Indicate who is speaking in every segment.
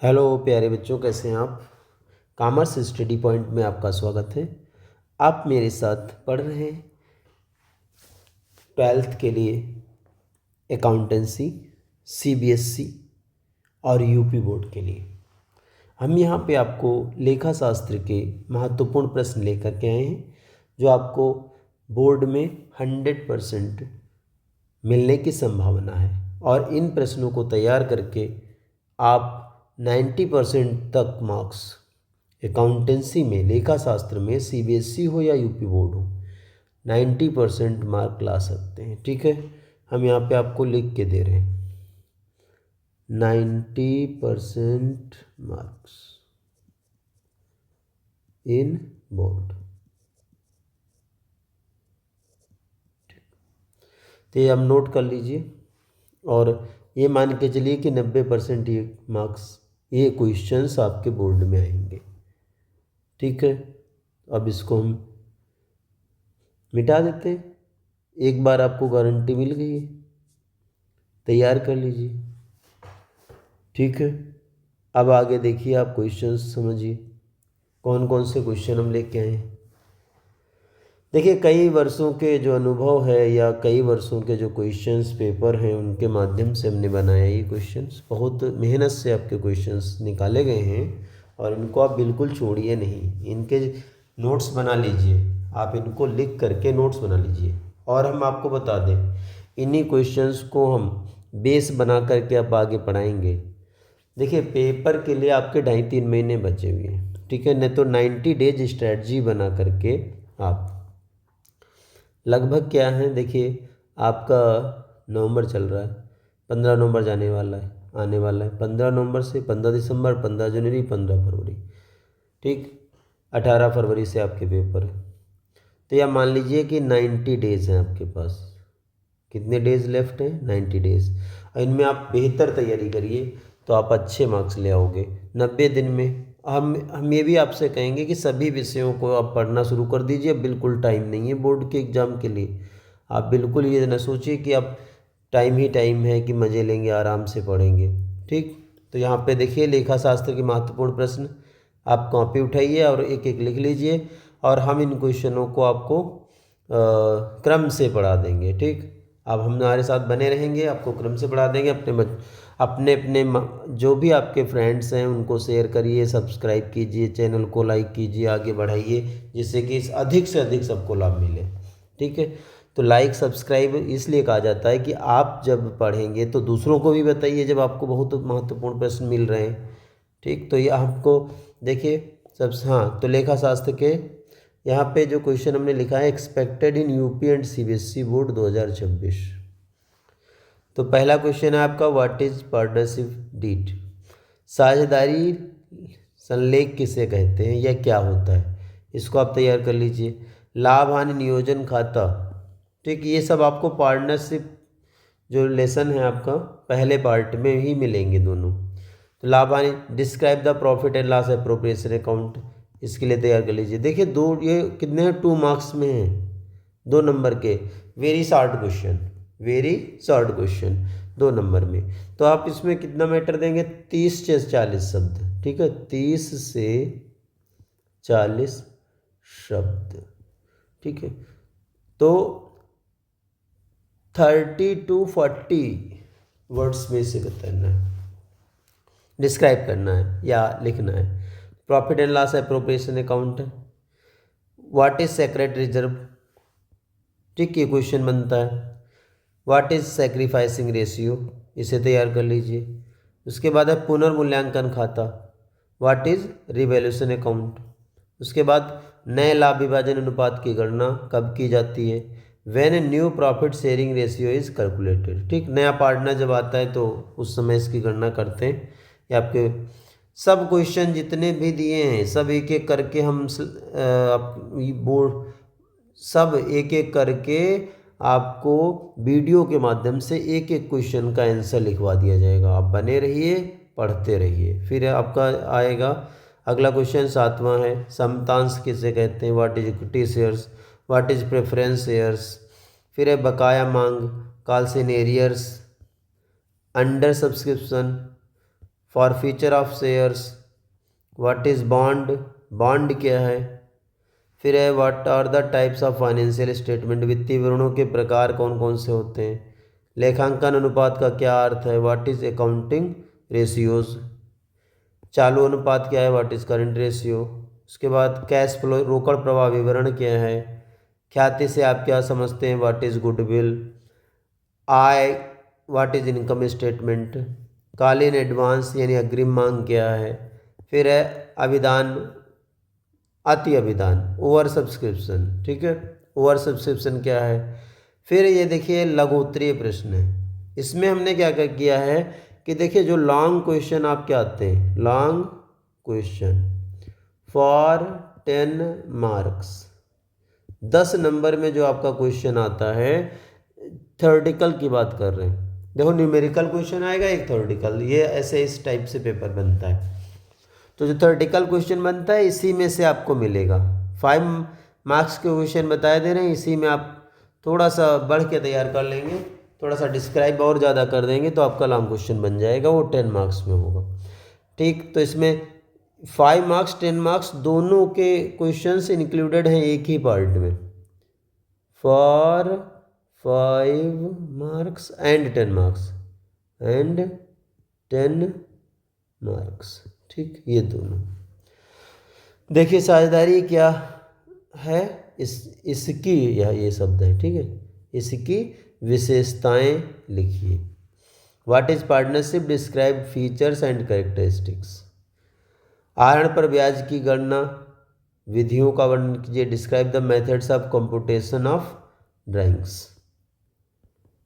Speaker 1: Hello प्यारे बच्चों, कैसे हैं आप। कॉमर्स स्टडी पॉइंट में आपका स्वागत है। आप मेरे साथ पढ़ रहे हैं ट्वेल्थ के लिए अकाउंटेंसी, सीबीएसई और यूपी बोर्ड के लिए। हम यहाँ पे आपको लेखा शास्त्र के महत्वपूर्ण प्रश्न लेकर के आए हैं जो आपको बोर्ड में 100% मिलने की संभावना है। और इन प्रश्नों को तैयार करके आप 90% तक मार्क्स अकाउंटेंसी में, लेखा शास्त्र में, सीबीएसई हो या यूपी बोर्ड हो, 90% मार्क ला सकते हैं। ठीक है, हम यहाँ पे आपको लिख के दे रहे हैं 90% मार्क्स इन बोर्ड। तो ये हम नोट कर लीजिए और ये मान के चलिए कि 90% ये मार्क्स, ये क्वेश्चंस आपके बोर्ड में आएंगे। ठीक है, अब इसको हम मिटा देते हैं। एक बार आपको गारंटी मिल गई है, तैयार कर लीजिए। ठीक है, अब आगे देखिए, आप क्वेश्चंस समझिए कौन कौन से क्वेश्चन हम लेके आए हैं। देखिए, कई वर्षों के जो अनुभव है या कई वर्षों के जो क्वेश्चंस पेपर हैं उनके माध्यम से हमने बनाया ये क्वेश्चंस। बहुत मेहनत से आपके क्वेश्चंस निकाले गए हैं और इनको आप बिल्कुल छोड़िए नहीं, इनके नोट्स बना लीजिए। आप इनको लिख करके नोट्स बना लीजिए। और हम आपको बता दें, इन्हीं क्वेश्चंस को हम बेस बना करके आप आगे पढ़ाएंगे। देखिए, पेपर के लिए आपके 2.5-3 महीने बचे हुए हैं। ठीक है, नहीं तो 90 डेज स्ट्रैटेजी बना करके आप लगभग क्या है, देखिए आपका नवंबर चल रहा है, 15 नवंबर जाने वाला है, आने वाला है। 15 नवंबर से 15 दिसंबर, 15 जनवरी, 15 फरवरी, ठीक, 18 फरवरी से आपके पेपर है। तो यह मान लीजिए कि 90 डेज़ हैं आपके पास। कितने डेज़ लेफ्ट हैं? 90 डेज़। और इनमें आप बेहतर तैयारी करिए तो आप अच्छे मार्क्स ले आओगे 90 दिन में। हम ये भी आपसे कहेंगे कि सभी विषयों को आप पढ़ना शुरू कर दीजिए। अब बिल्कुल टाइम नहीं है बोर्ड के एग्ज़ाम के लिए। आप बिल्कुल ये ना सोचिए कि आप टाइम ही टाइम है कि मज़े लेंगे, आराम से पढ़ेंगे। ठीक, तो यहाँ पे देखिए लेखा शास्त्र के महत्वपूर्ण प्रश्न। आप कॉपी उठाइए और एक एक लिख लीजिए और हम इन क्वेश्चनों को आपको क्रम से पढ़ा देंगे। ठीक, अब हम हमारे साथ बने रहेंगे, आपको क्रम से पढ़ा देंगे। अपने अपने जो भी आपके फ्रेंड्स हैं उनको शेयर करिए, सब्सक्राइब कीजिए, चैनल को लाइक कीजिए, आगे बढ़ाइए, जिससे कि अधिक से अधिक सबको लाभ मिले। ठीक है, तो लाइक सब्सक्राइब इसलिए कहा जाता है कि आप जब पढ़ेंगे तो दूसरों को भी बताइए जब आपको बहुत महत्वपूर्ण प्रश्न मिल रहे हैं। ठीक, तो ये आपको देखिए सब। हाँ, तो लेखा शास्त्र के यहाँ पे जो क्वेश्चन हमने लिखा है, expected in UP and CBSE board 2026। तो पहला क्वेश्चन है आपका, व्हाट इज पार्टनरशिप डीड। साझेदारी संलेख किसे कहते हैं या क्या होता है, इसको आप तैयार कर लीजिए। लाभ हानि नियोजन खाता, ठीक, ये सब आपको पार्टनरशिप जो लेसन है आपका पहले पार्ट में ही मिलेंगे दोनों। तो लाभ हानि, describe the profit and loss appropriation account, इसके लिए तैयार कर लीजिए। देखिए दो, ये कितने हैं, 2 मार्क्स में हैं, 2 नंबर के। Very short question, very short question, 2 number में। तो आप इसमें कितना मैटर देंगे, 30 से 40 शब्द। ठीक है, 30 से 40 शब्द। ठीक है, तो 30 to 40 वर्ड्स में से करना है, डिस्क्राइब करना है या लिखना है। Profit and loss appropriation account है। व्हाट इज सेक्रेट रिजर्व, ठीक, ये क्वेश्चन बनता है। व्हाट इज सेक्रीफाइसिंग रेशियो, इसे तैयार कर लीजिए। उसके बाद है पुनर्मूल्यांकन खाता, व्हाट इज रिवैल्यूएशन अकाउंट। उसके बाद नए लाभ विभाजन अनुपात की गणना कब की जाती है, when new profit sharing ratio is calculated. ठीक, नया पार्टनर जब आता है तो उस समय इसकी गणना करते हैं। ये आपके सब क्वेश्चन जितने भी दिए हैं सब एक एक करके हम बोर्ड सब एक एक करके आपको वीडियो के माध्यम से एक एक क्वेश्चन का आंसर लिखवा दिया जाएगा। आप बने रहिए, पढ़ते रहिए। फिर आपका आएगा अगला क्वेश्चन, 7वां है, समतांश किसे कहते हैं, what is equity shares, what is preference shares. फिर है बकाया मांग, calls in arrears, under subscription, forfeiture of shares, what is bond, bond क्या है। फिर है what are the types of financial statement, वित्तीय विवरणों के प्रकार कौन कौन से होते हैं। लेखांकन अनुपात का क्या अर्थ है, व्हाट इज़ अकाउंटिंग रेशियोज। चालू अनुपात क्या है, व्हाट इज़ करंट रेशियो। उसके बाद कैश फ्लो रोकड़ प्रवाह विवरण क्या है। ख्याति से आप क्या समझते हैं, what is goodwill. I, what is income statement. कालीन एडवांस यानी अग्रिम मांग क्या है। फिर है अभिदान, अति अभिदान, ओवर सब्सक्रिप्शन, ठीक है, ओवर सब्सक्रिप्शन क्या है। फिर ये देखिए लघुत्तरीय प्रश्न है, इसमें हमने क्या क्या किया है कि देखिए जो लॉन्ग क्वेश्चन आपके आते हैं, long question for 10 marks, 10 number में जो आपका क्वेश्चन आता है, थ्योरेटिकल की बात कर रहे हैं। देखो न्यूमेरिकल क्वेश्चन आएगा, एक थ्योरेटिकल, ये ऐसे इस टाइप से पेपर बनता है। तो जो थ्योरेटिकल क्वेश्चन बनता है इसी में से आपको मिलेगा। 5 मार्क्स के क्वेश्चन बताए दे रहे हैं, इसी में आप थोड़ा सा बढ़ के तैयार कर लेंगे, थोड़ा सा डिस्क्राइब और ज़्यादा कर देंगे तो आपका लॉन्ग क्वेश्चन बन जाएगा, वो 10 मार्क्स में होगा। ठीक, तो इसमें 5 मार्क्स 10 मार्क्स दोनों के क्वेश्चंस इंक्लूडेड हैं एक ही पार्ट में, for 5 marks and 10 marks and 10 marks. ठीक, ये दोनों। देखिए साझेदारी क्या है, इसकी या ये शब्द है, ठीक है, इसकी विशेषताएं लिखिए। What is partnership, describe features and characteristics. आहरण पर ब्याज की गणना विधियों का वर्णन कीजिए, describe the methods of computation of drawings.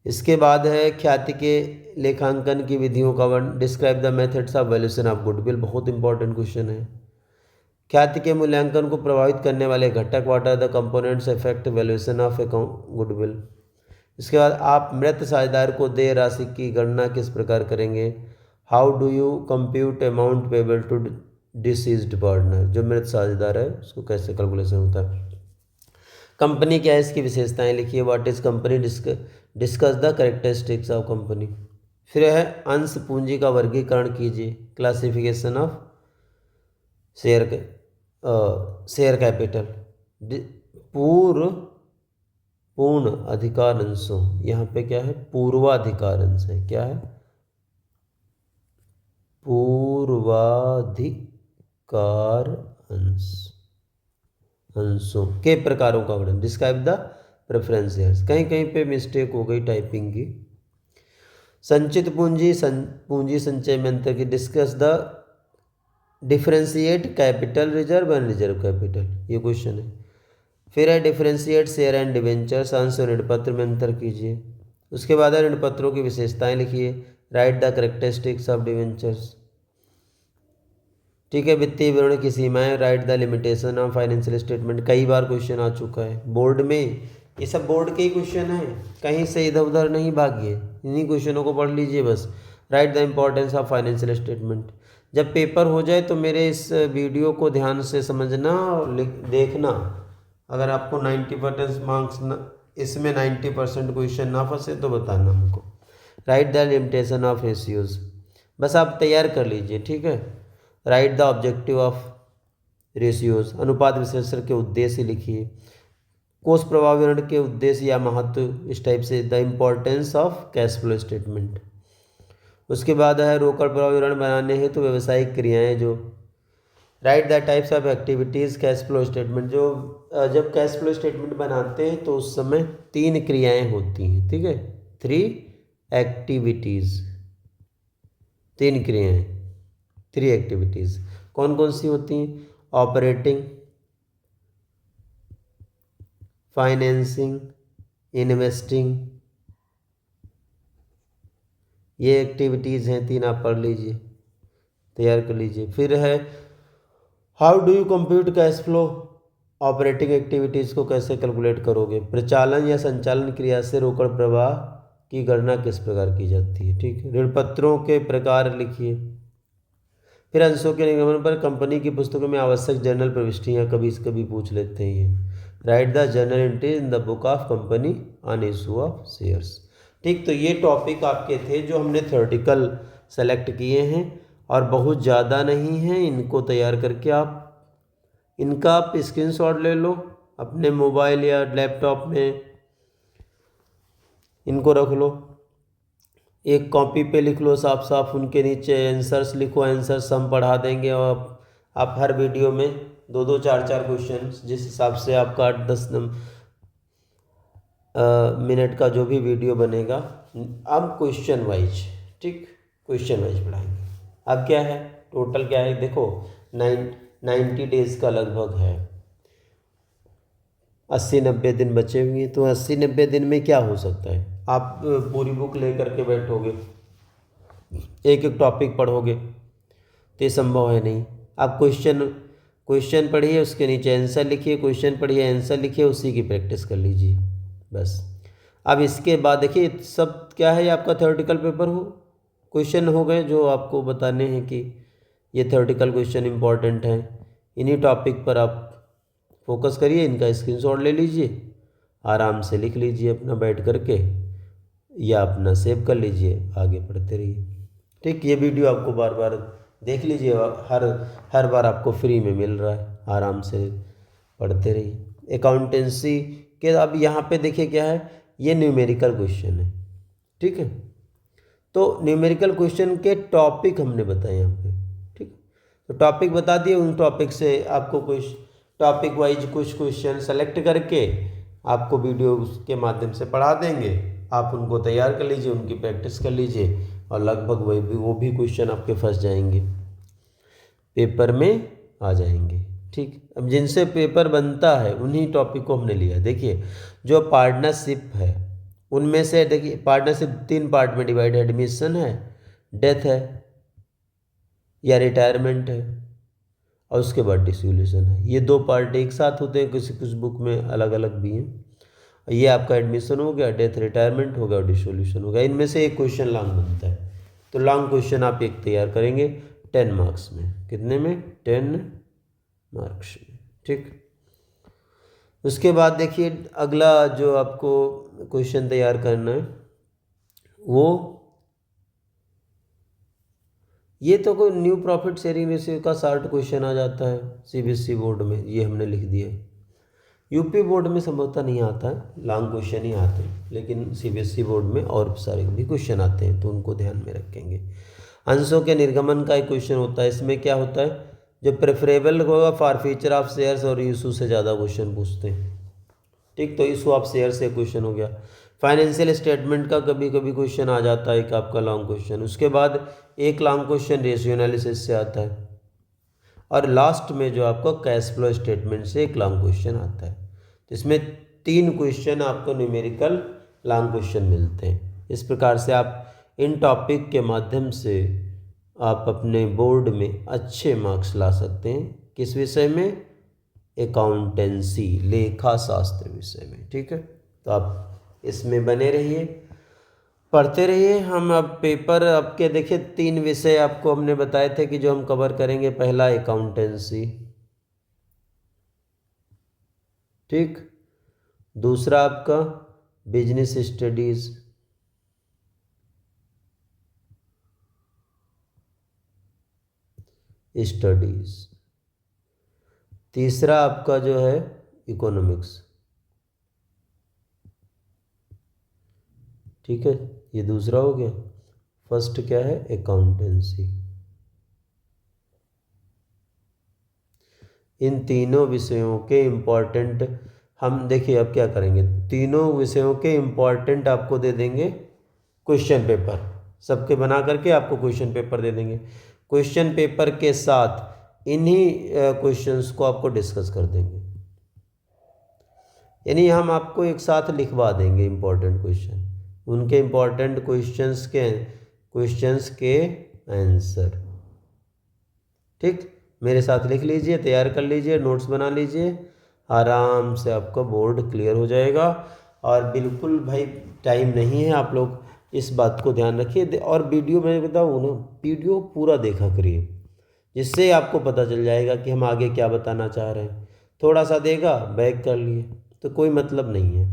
Speaker 1: इसके बाद है ख्याति के लेखांकन की विधियों का वर्णन, describe the methods of valuation of goodwill, बहुत इंपॉर्टेंट क्वेश्चन है। ख्याति के मूल्यांकन को प्रभावित करने वाले घटक, what are the components affect valuation of goodwill. इसके बाद आप मृत साझेदार को देय राशि की गणना किस प्रकार करेंगे, how do you compute amount payable to deceased partner, जो मृत साझेदार है उसको कैसे कैलकुलेशन होता है। कंपनी क्या है, इसकी विशेषताएं लिखिए, what is company, discuss the characteristics of company. फिर है अंश पूंजी का वर्गीकरण कीजिए, क्लासिफिकेशन ऑफ शेयर कैपिटल। पूर्ण अधिकार अंशों, यहाँ पे क्या है, पूर्वाधिकार अंश है, क्या है, पूर्वाधिकार अंशों के प्रकारों का वर्णन, डिस्क्राइब द प्रेफरेंस शेयर्स। कहीं कहीं पे मिस्टेक हो गई टाइपिंग की। संचित पूंजी, पूंजी संचय में अंतर की, discuss the differentiate capital reserve and reserve capital, ये क्वेश्चन है। फिर है डिफरेंशिएट शेयर एंड डिवेंचर्स, अंश और ऋणपत्र में अंतर कीजिए। उसके बाद है ऋणपत्रों की विशेषताएं लिखिए, right the characteristics of debentures. ठीक है, वित्तीय विवरण की सीमाएं, right the limitation of financial statement, कई बार क्वेश्चन आ चुका है बोर्ड में, ये सब बोर्ड के ही क्वेश्चन हैं, कहीं से इधर उधर नहीं भागिए, इन्हीं क्वेश्चनों को पढ़ लीजिए बस। Right the importance of financial statement. जब पेपर हो जाए तो मेरे इस वीडियो को ध्यान से समझना और देखना, अगर आपको 90% मार्क्स न, इसमें 90% क्वेश्चन ना फंसे तो बताना हमको। Right the limitation of ratios, बस आप तैयार कर लीजिए, ठीक है। Right the objective of ratios, अनुपात विश्लेषण के उद्देश्य लिखिए। कोष प्रवाह विवरण के उद्देश्य या महत्व, इस टाइप से। The importance of cash flow statement. उसके बाद है रोकड़ प्रवाह विवरण बनाने हैं तो व्यावसायिक क्रियाएं, जो right the types of activities cash flow statement, जो जब कैश फ्लो स्टेटमेंट बनाते हैं तो उस समय 3 क्रियाएं होती हैं, ठीक है, 3 एक्टिविटीज़, 3 क्रियाएं, 3 एक्टिविटीज़ कौन कौन सी होती हैं, ऑपरेटिंग, फाइनेंसिंग, इन्वेस्टिंग, ये एक्टिविटीज़ हैं 3, आप पढ़ लीजिए, तैयार कर लीजिए। फिर है how do you compute cash flow, operating activities को कैसे कैलकुलेट करोगे। प्रचालन या संचालन क्रिया से रोकड़ प्रवाह की गणना किस प्रकार की जाती है, ठीक है। ऋणपत्रों के प्रकार लिखिए। फिर अंशों के निगमन पर कंपनी की पुस्तकों में आवश्यक जर्नल प्रविष्टियाँ कभी कभी पूछ लेते हैं ये। Right the journal entry in the book of company on issue of shares. ठीक, तो ये टॉपिक आपके थे जो हमने थ्योरेटिकल सेलेक्ट किए हैं, और बहुत ज़्यादा नहीं है। इनको तैयार करके इनका आप स्क्रीनशॉट ले लो अपने मोबाइल या लैपटॉप में, इनको रख लो, एक कॉपी पे लिख लो साफ साफ, उनके नीचे आंसर्स लिखो, आंसर्स हम पढ़ा देंगे। और आप हर वीडियो में 2-2 4-4 क्वेश्चन, जिस हिसाब से आपका 8-10 मिनट का जो भी वीडियो बनेगा, अब क्वेश्चन वाइज, ठीक, क्वेश्चन वाइज पढ़ाएंगे। अब क्या है, टोटल क्या है देखो, 90 डेज का लगभग है, 80-90 दिन बचे हुए। तो 80-90 दिन में क्या हो सकता है, आप पूरी बुक लेकर के बैठोगे, एक एक टॉपिक पढ़ोगे तो ये संभव है नहीं। आप क्वेश्चन पढ़िए, उसके नीचे आंसर लिखिए, क्वेश्चन पढ़िए, आंसर लिखिए, उसी की प्रैक्टिस कर लीजिए बस। अब इसके बाद देखिए सब क्या है, आपका थ्योरेटिकल पेपर क्वेश्चन हो गए जो आपको बताने हैं कि ये थ्योरेटिकल क्वेश्चन इंपॉर्टेंट हैं। इन्हीं टॉपिक पर आप फोकस करिए, इनका स्क्रीनशॉट ले लीजिए, आराम से लिख लीजिए अपना बैठ करके, या अपना सेव कर लीजिए, आगे पढ़ते रहिए। ठीक, ये वीडियो आपको बार बार देख लीजिए, हर बार आपको फ्री में मिल रहा है, आराम से पढ़ते रहिए। अकाउंटेंसी के अब यहाँ पे देखिए क्या है, ये न्यूमेरिकल क्वेश्चन है, ठीक है। तो न्यूमेरिकल क्वेश्चन के टॉपिक हमने बताए यहाँ पे, ठीक। तो टॉपिक बता दिए, उन टॉपिक से आपको कुछ टॉपिक वाइज कुछ क्वेश्चन सेलेक्ट करके आपको वीडियो के माध्यम से पढ़ा देंगे। आप उनको तैयार कर लीजिए, उनकी प्रैक्टिस कर लीजिए, और लगभग वो भी क्वेश्चन आपके फंस जाएंगे, पेपर में आ जाएंगे, ठीक। अब जिनसे पेपर बनता है उन्हीं टॉपिक को हमने लिया। देखिए जो पार्टनरशिप है उनमें से, देखिए पार्टनरशिप 3 पार्ट में डिवाइड है, एडमिशन है, डेथ है या रिटायरमेंट है, और उसके बाद डिसोल्यूशन है। ये 2 पार्ट एक साथ होते हैं, किसी कुछ बुक में अलग अलग भी हैं। ये आपका एडमिशन हो गया, डेथ रिटायरमेंट हो गया और डिसोल्यूशन हो गया। इनमें से एक क्वेश्चन लॉन्ग बनता है, तो लॉन्ग क्वेश्चन आप एक तैयार करेंगे 10 मार्क्स में। कितने में? 10 मार्क्स में, ठीक। उसके बाद देखिए अगला जो आपको क्वेश्चन तैयार करना है वो, ये तो कोई न्यू प्रॉफिट शेयरिंग रेशियो का 60 क्वेश्चन आ जाता है सीबीएसई बोर्ड में, ये हमने लिख दिया है। यूपी बोर्ड में संभवतः नहीं आता है, लॉन्ग क्वेश्चन ही आते हैं, लेकिन सीबीएसई बोर्ड में और सारे भी क्वेश्चन आते हैं, तो उनको ध्यान में रखेंगे। अंशों के निर्गमन का एक क्वेश्चन होता है, इसमें क्या होता है, जो प्रेफरेबल होगा फॉर फीचर ऑफ शेयर्स और इशू से ज़्यादा क्वेश्चन पूछते हैं, ठीक। तो इशू ऑफ शेयर से क्वेश्चन हो गया। फाइनेंशियल स्टेटमेंट का कभी कभी क्वेश्चन आ जाता है, एक आपका लॉन्ग क्वेश्चन। उसके बाद एक लॉन्ग क्वेश्चन रेशियो एनालिसिस से आता है, और लास्ट में जो आपको कैश फ्लो स्टेटमेंट से एक लॉन्ग क्वेश्चन आता है। तो इसमें 3 क्वेश्चन आपको न्यूमेरिकल लॉन्ग क्वेश्चन मिलते हैं। इस प्रकार से आप इन टॉपिक के माध्यम से आप अपने बोर्ड में अच्छे मार्क्स ला सकते हैं। किस विषय में? अकाउंटेंसी, लेखा शास्त्र विषय में, ठीक है। तो आप इसमें बने रहिए, पढ़ते रहिए। हम अब पेपर आपके देखिए 3 विषय आपको हमने बताए थे कि जो हम कवर करेंगे। पहला अकाउंटेंसी, ठीक। दूसरा आपका बिजनेस स्टडीज, तीसरा आपका जो है इकोनॉमिक्स, ठीक है। ये दूसरा हो गया। फर्स्ट क्या है? अकाउंटेंसी। इन तीनों विषयों के इम्पॉर्टेंट हम देखिए अब क्या करेंगे, तीनों विषयों के इम्पॉर्टेंट आपको दे देंगे क्वेश्चन पेपर, सबके बना करके आपको क्वेश्चन पेपर दे देंगे। क्वेश्चन पेपर के साथ इन्हीं क्वेश्चंस को आपको डिस्कस कर देंगे, यानी हम आपको एक साथ लिखवा देंगे इम्पॉर्टेंट क्वेश्चन, उनके इम्पॉर्टेंट क्वेश्चंस के आंसर, ठीक। मेरे साथ लिख लीजिए, तैयार कर लीजिए, नोट्स बना लीजिए, आराम से आपका बोर्ड क्लियर हो जाएगा। और बिल्कुल भाई टाइम नहीं है, आप लोग इस बात को ध्यान रखिए। और वीडियो मैं बताऊँ ना, वीडियो पूरा देखा करिए, जिससे आपको पता चल जाएगा कि हम आगे क्या बताना चाह रहे हैं। थोड़ा सा देगा, बैक कर लिए, तो कोई मतलब नहीं है,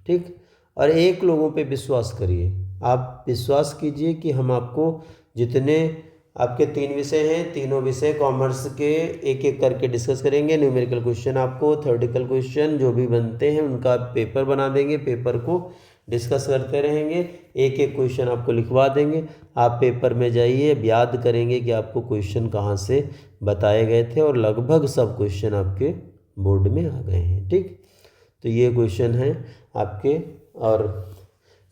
Speaker 1: ठीक। और लोगों पे विश्वास करिए, आप विश्वास कीजिए कि हम आपको जितने आपके 3 विषय हैं, तीनों विषय कॉमर्स के एक एक करके डिस्कस करेंगे। न्यूमेरिकल क्वेश्चन आपको, थ्योरेटिकल क्वेश्चन जो भी बनते हैं उनका पेपर बना देंगे, पेपर को डिस्कस करते रहेंगे, एक एक क्वेश्चन आपको लिखवा देंगे। आप पेपर में जाइए, अब याद करेंगे कि आपको क्वेश्चन कहाँ से बताए गए थे, और लगभग सब क्वेश्चन आपके बोर्ड में आ गए हैं। ठीक, तो ये क्वेश्चन हैं आपके। और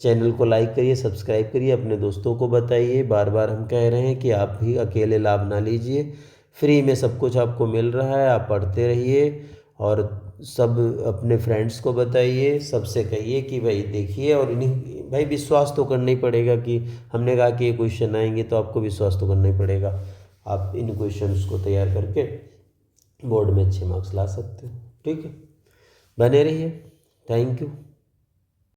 Speaker 1: चैनल को लाइक करिए, सब्सक्राइब करिए, अपने दोस्तों को बताइए। बार बार हम कह रहे हैं कि आप भी अकेले लाभ ना लीजिए, फ्री में सब कुछ आपको मिल रहा है, आप पढ़ते रहिए। और सब अपने फ्रेंड्स को बताइए, सबसे कहिए कि भाई देखिए, और इन्हीं भाई विश्वास तो करना ही पड़ेगा कि हमने कहा कि ये क्वेश्चन आएंगे, तो आपको विश्वास तो करना ही पड़ेगा। आप इन क्वेश्चंस को तैयार करके बोर्ड में अच्छे मार्क्स ला सकते हो। ठीक है, बने रहिए। Thank you.